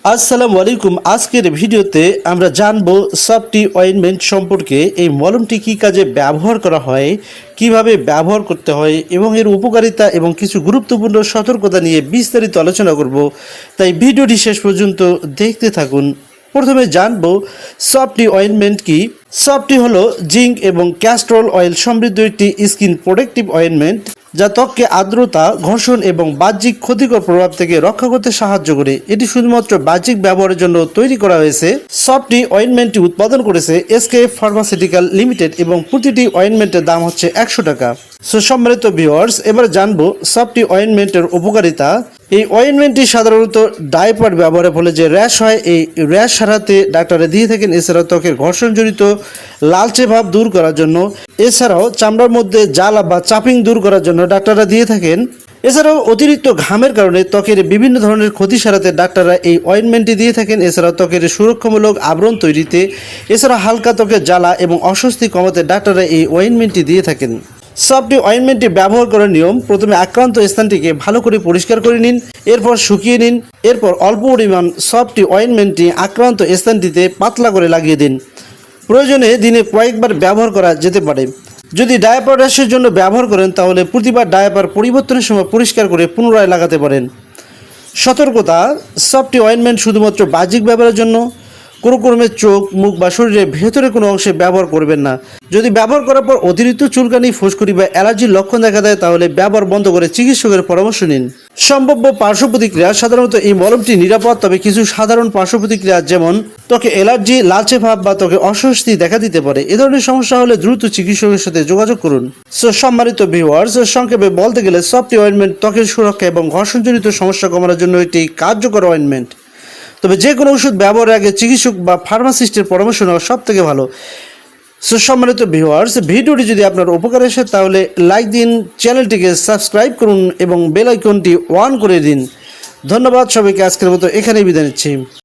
আসসালামু আলাইকুম। আজকের ভিডিওতে আমরা জানবো সফটি অয়েনমেন্ট সম্পর্কে। এই মলমটি কী কাজে ব্যবহার করা হয়, কিভাবে ব্যবহার করতে হয় এবং এর উপকারিতা এবং কিছু গুরুত্বপূর্ণ সতর্কতা নিয়ে বিস্তারিত আলোচনা করব। তাই ভিডিওটি শেষ পর্যন্ত দেখতে থাকুন। প্রথমে জানবো সফটি অয়েনমেন্ট কি। সফটি হলো জিঙ্ক এবং ক্যাস্টরল অয়েল সমৃদ্ধ একটি স্কিন প্রোটেক্টিভ অয়েনমেন্ট, যা ত্বককে আর্দ্রতা, ঘর্ষণ এবং বাহ্যিক ক্ষতিকর প্রভাব থেকে রক্ষা করতে সাহায্য করে। এটি শুধুমাত্র বাহ্যিক ব্যবহারের জন্য তৈরি করা হয়েছে। সফটি অয়েনমেন্টটি উৎপাদন করেছে এসকেএফ ফার্মাসিউটিক্যাল লিমিটেড এবং প্রতিটি অয়েনমেন্টের দাম হচ্ছে 100 টাকা। সম্মানিত ভিউয়ার্স, এবার জানবো সফটি অয়েনমেন্টের উপকারিতা। এই অয়েনমেন্টটি সাধারণত ডায়পার ব্যবহারের ফলে যে র্যাশ হয়, এই র্যাশ সারাতে ডাক্তাররা দিয়ে থাকেন। এছাড়াও ত্বকের ঘর্ষণজনিত লালচে ভাব দূর করার জন্য, এছাড়াও চামড়ার মধ্যে জ্বালা বা চাপিং দূর করার জন্য ডাক্তাররা দিয়ে থাকেন। এছাড়াও অতিরিক্ত ঘামের কারণে ত্বকের বিভিন্ন ধরনের ক্ষতি সারাতে ডাক্তাররা এই অয়েনমেন্টটি দিয়ে থাকেন। এছাড়াও ত্বকের সুরক্ষামূলক আবরণ তৈরিতে, এছাড়া হালকা ত্বকের জ্বালা এবং অস্বস্তি কমাতে ডাক্তাররা এই অয়েনমেন্টটি দিয়ে থাকেন। সফটি অয়েনমেন্টটি ব্যবহার করার নিয়ম: প্রথমে আক্রান্ত স্থানটিকে ভালো করে পরিষ্কার করে নিন, এরপর শুকিয়ে নিন। এরপর অল্প পরিমাণ সফটি অয়েনমেন্টটি আক্রান্ত স্থানটিতে পাতলা করে লাগিয়ে দিন। প্রয়োজনে দিনে কয়েকবার ব্যবহার করা যেতে পারে। যদি ডায়াপার র্যাশের জন্য ব্যবহার করেন তাহলে প্রতিবার ডায়াপার পরিবর্তনের সময় পরিষ্কার করে পুনরায় লাগাতে পারেন। সতর্কতা: সফটি অয়েনমেন্ট শুধুমাত্র বাহ্যিক ব্যবহারের জন্য। কোনো ক্রমে চোখ, মুখ বা শরীরের ভেতরে কোনো অংশে ব্যবহার করবেন না। যদি ব্যবহার করার পর অতিরিক্ত চুলকানি, ফুসকুড়ি বা অ্যালার্জির লক্ষণ দেখা দেয় তাহলে ব্যবহার বন্ধ করে চিকিৎসকের পরামর্শ নিন। সম্ভাব্য পার্শ্ব প্রতিক্রিয়া: সাধারণত এই মলমটি নিরাপদ, তবে কিছু সাধারণ পার্শ্ব প্রতিক্রিয়া যেমন ত্বকে অ্যালার্জি, লালচে ভাব বা ত্বকে অস্বস্তি দেখা দিতে পারে। এ ধরনের সমস্যা হলে দ্রুত চিকিৎসকের সাথে যোগাযোগ করুন। সম্মানিত ভিউয়ার্স, সংক্ষেপে বলতে গেলে সফটি অয়েনমেন্ট ত্বকের সুরক্ষা এবং ঘর্ষণজনিত সমস্যা কমানোর জন্য একটি কার্যকর অয়েনমেন্ট। তবে যে কোনো ওষুধ ব্যবহারের আগে চিকিৎসক বা ফার্মাসিস্টের পরামর্শ নেওয়া সব থেকে ভালো। সম্মানিত ভিউয়ার্স, ভিডিওটি যদি আপনার উপকার আসে তাহলে লাইক দিন, চ্যানেলটিকে সাবস্ক্রাইব করুন এবং বেল আইকনটি অন করে দিন। ধন্যবাদ সবাইকে। আজকের মতো এখানেই বিদায় নিচ্ছি।